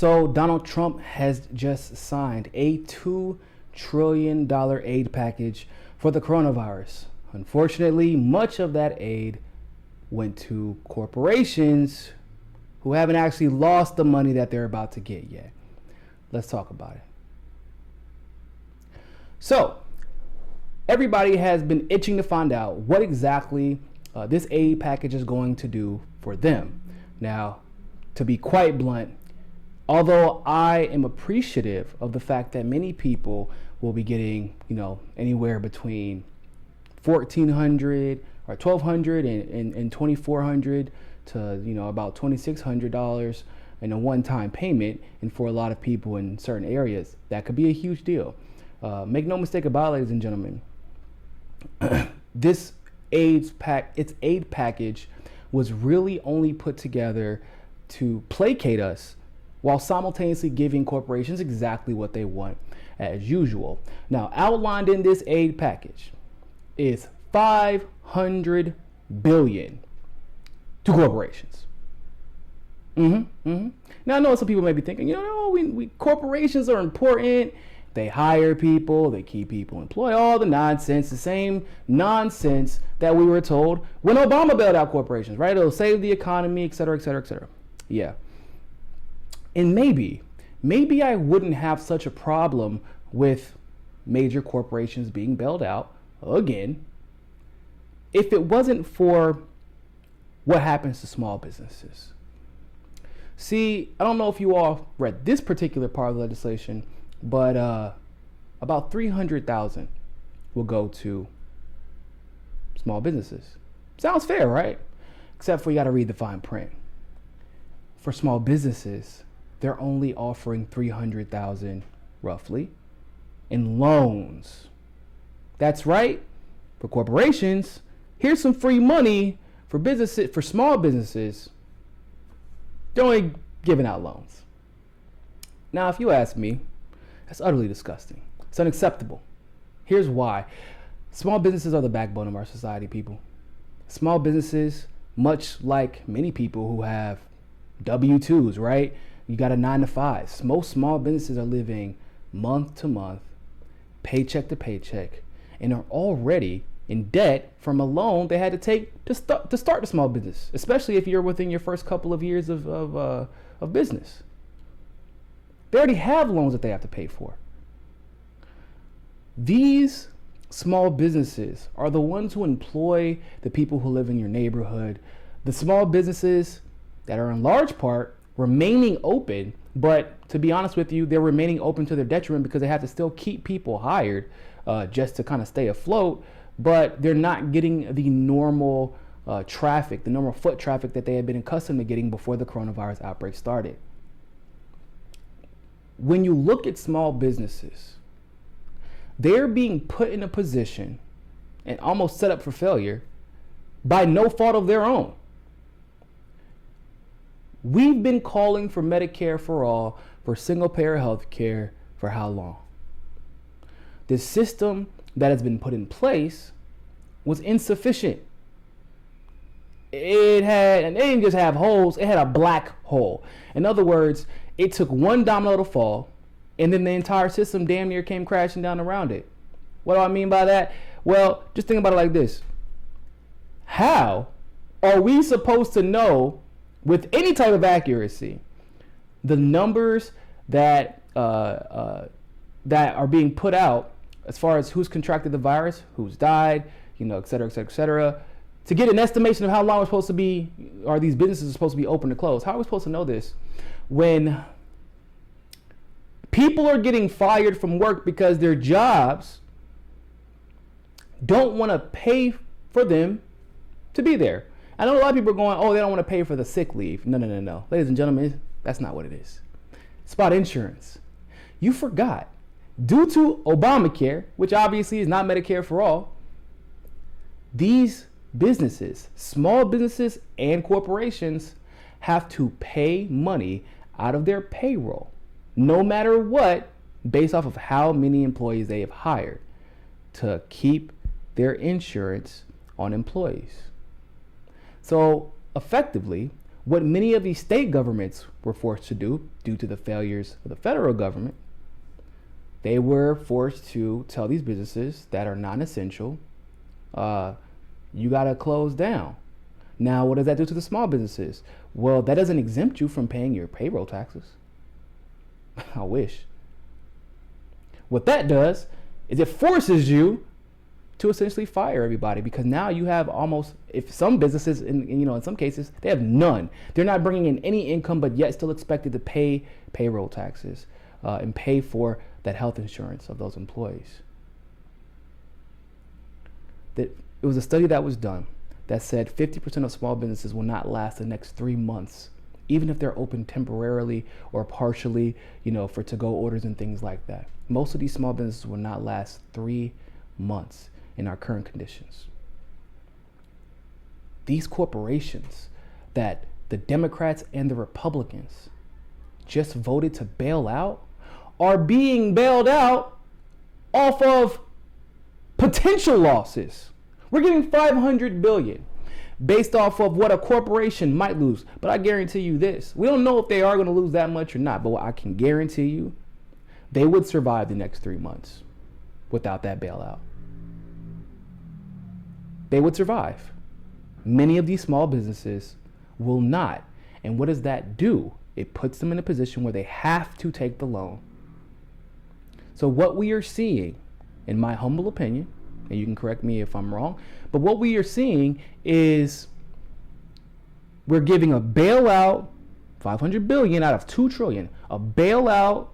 So Donald Trump has just signed a $2 trillion aid package for the coronavirus. Unfortunately, much of that aid went to corporations who haven't actually lost the money that they're about to get yet. Let's talk about it. So, everybody has been itching to find out what exactly this aid package is going to do for them. Now, to be quite blunt, although I am appreciative of the fact that many people will be getting, anywhere between $1,400 or $1,200 and $2,400 to, about $2,600 in a one-time payment, and for a lot of people in certain areas, that could be a huge deal. Make no mistake about it, ladies and gentlemen, this aid package was really only put together to placate us while simultaneously giving corporations exactly what they want as usual. Now, outlined in this aid package is $500 billion to corporations. Now, I know some people may be thinking, corporations are important. They hire people, they keep people employed, all the nonsense, the same nonsense that we were told when Obama bailed out corporations, right? It'll save the economy, et cetera, et cetera, et cetera. Yeah. And maybe I wouldn't have such a problem with major corporations being bailed out again if it wasn't for what happens to small businesses. See, I don't know if you all read this particular part of the legislation, but about 300,000 will go to small businesses. Sounds fair, right? Except for you got to read the fine print. For small businesses, they're only offering 300,000 roughly in loans. That's right. For corporations, here's some free money for businesses, for small businesses. They're only giving out loans. Now, if you ask me, that's utterly disgusting. It's unacceptable. Here's why. Small businesses are the backbone of our society, people. Small businesses, much like many people who have W-2s, right? You got a 9-to-5. Most small businesses are living month to month, paycheck to paycheck, and are already in debt from a loan they had to take to start a small business, especially if you're within your first couple of years of business. They already have loans that they have to pay for. These small businesses are the ones who employ the people who live in your neighborhood. The small businesses that are in large part remaining open, but to be honest with you, they're remaining open to their detriment because they have to still keep people hired just to kind of stay afloat, but they're not getting the normal traffic, the normal foot traffic that they had been accustomed to getting before the coronavirus outbreak started. When you look at small businesses, they're being put in a position and almost set up for failure by no fault of their own. We've been calling for Medicare for all, for single payer health care for how long? The system that has been put in place was insufficient. It didn't just have holes, it had a black hole. In other words, it took one domino to fall, and then the entire system damn near came crashing down around it. What do I mean by that? Well, just think about it like this. How are we supposed to know with any type of accuracy the numbers that are being put out as far as who's contracted the virus, who's died, et cetera, et cetera, et cetera, to get an estimation of how long are these businesses supposed to be open or closed? How are we supposed to know this when people are getting fired from work because their jobs don't want to pay for them to be there? I know a lot of people are going, they don't want to pay for the sick leave. No. Ladies and gentlemen, that's not what it is. It's about insurance. You forgot. Due to Obamacare, which obviously is not Medicare for all, these businesses, small businesses and corporations, have to pay money out of their payroll, no matter what, based off of how many employees they have hired to keep their insurance on employees. So effectively, What many of these state governments were forced to do due to the failures of the federal government, they were forced to tell these businesses that are non-essential, you gotta close down. Now, what does that do to the small businesses? Well, that doesn't exempt you from paying your payroll taxes. I wish. What that does is it forces you to essentially fire everybody, because now you have almost, if some businesses in some cases, they have none. They're not bringing in any income, but yet still expected to pay payroll taxes and pay for that health insurance of those employees. It was a study that was done that said 50% of small businesses will not last the next 3 months, even if they're open temporarily or partially, for to-go orders and things like that. Most of these small businesses will not last 3 months in our current conditions. These corporations that the Democrats and the Republicans just voted to bail out are being bailed out off of potential losses. We're getting $500 billion based off of what a corporation might lose. But I guarantee you this, we don't know if they are going to lose that much or not, but what I can guarantee you, they would survive the next 3 months without that bailout. They would survive. Many of these small businesses will not. And what does that do? It puts them in a position where they have to take the loan. So what we are seeing, in my humble opinion, and you can correct me if I'm wrong, but what we are seeing is we're giving a bailout, $500 billion out of $2 trillion, a bailout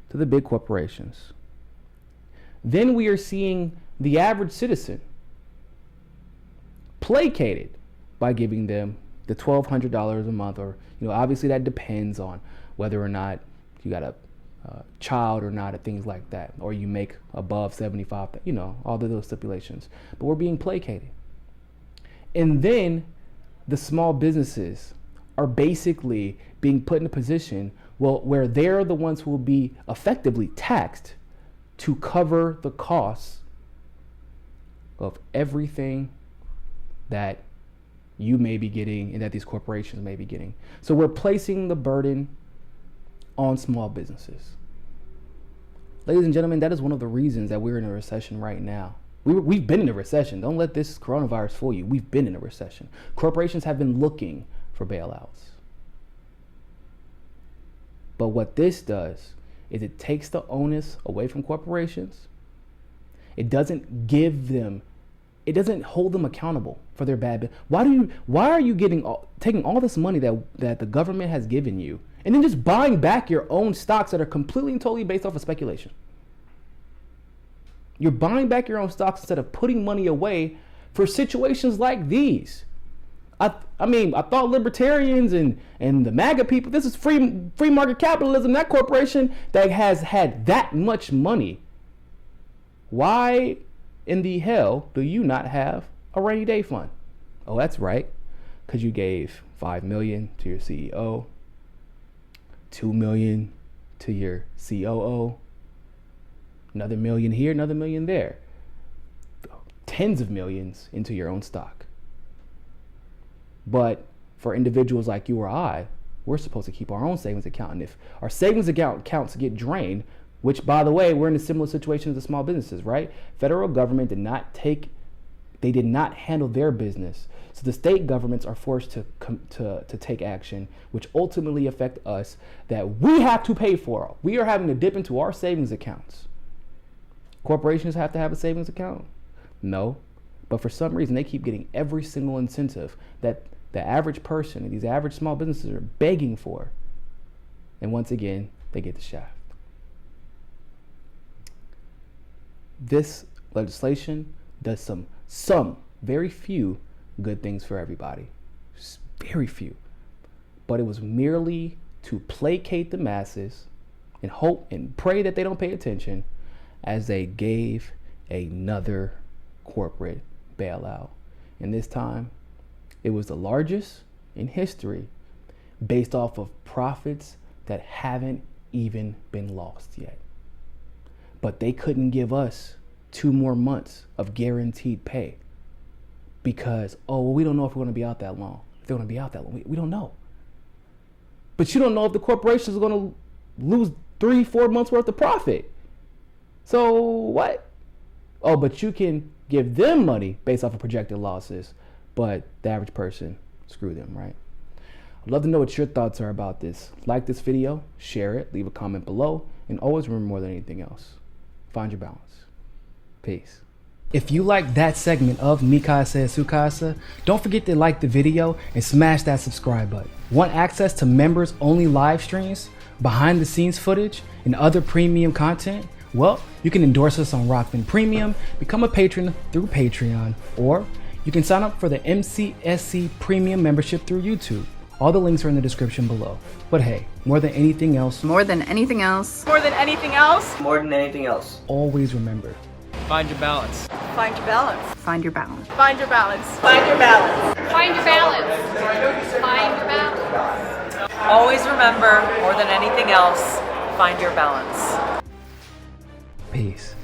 to the big corporations. Then we are seeing the average citizen placated by giving them the $1,200 a month, or obviously that depends on whether or not you got a child or not, and things like that, or you make above 75, all of those stipulations. But we're being placated. And then the small businesses are basically being put in a position, where they're the ones who will be effectively taxed to cover the costs of everything that you may be getting and that these corporations may be getting. So we're placing the burden on small businesses. Ladies and gentlemen, that is one of the reasons that we're in a recession right now. We've been in a recession. Don't let this coronavirus fool you. We've been in a recession. Corporations have been looking for bailouts. But what this does is it takes the onus away from corporations. It doesn't hold them accountable for their bad. Why are you taking all this money that the government has given you and then just buying back your own stocks that are completely and totally based off of speculation? You're buying back your own stocks instead of putting money away for situations like these. I thought libertarians and the MAGA people, this is free market capitalism, that corporation that has had that much money. Why in the hell do you not have a rainy day fund? Oh, that's right, because you gave $5 million to your CEO, $2 million to your COO, another $1 million here, another $1 million there, tens of millions into your own stock. But for individuals like you or I, we're supposed to keep our own savings account. And if our savings account accounts get drained, which, by the way, we're in a similar situation as the small businesses, right? Federal government did not handle their business. So the state governments are forced to take action, which ultimately affect us, that we have to pay for. We are having to dip into our savings accounts. Corporations have to have a savings account? No. But for some reason, they keep getting every single incentive that the average person and these average small businesses are begging for. And once again, they get the shaft. This legislation does some very few good things for everybody. Just very few. But it was merely to placate the masses and hope and pray that they don't pay attention as they gave another corporate bailout. And this time, it was the largest in history based off of profits that haven't even been lost yet. But they couldn't give us 2 more months of guaranteed pay because, we don't know if we're going to be out that long. if they're going to be out that long. We don't know. But you don't know if the corporations are going to lose 3-4 months worth of profit. So what? Oh, but you can give them money based off of projected losses, but the average person, screw them, right? I'd love to know what your thoughts are about this. Like this video, share it, leave a comment below, and always remember, more than anything else, find your balance. Peace. If you like that segment of Mi Casa es Su Casa, don't forget to like the video and smash that subscribe button. Want access to members only live streams, behind the scenes footage, and other premium content? Well, you can endorse us on Rockfin Premium, become a patron through Patreon, or you can sign up for the MCSC Premium membership through YouTube. All the links are in the description below. But hey, more than anything else, more than anything else, always remember, find your balance. find your balance. Find your balance. Find your balance. Find your balance. Find your balance. Find your balance. Always remember, more than anything else, find your balance. peace.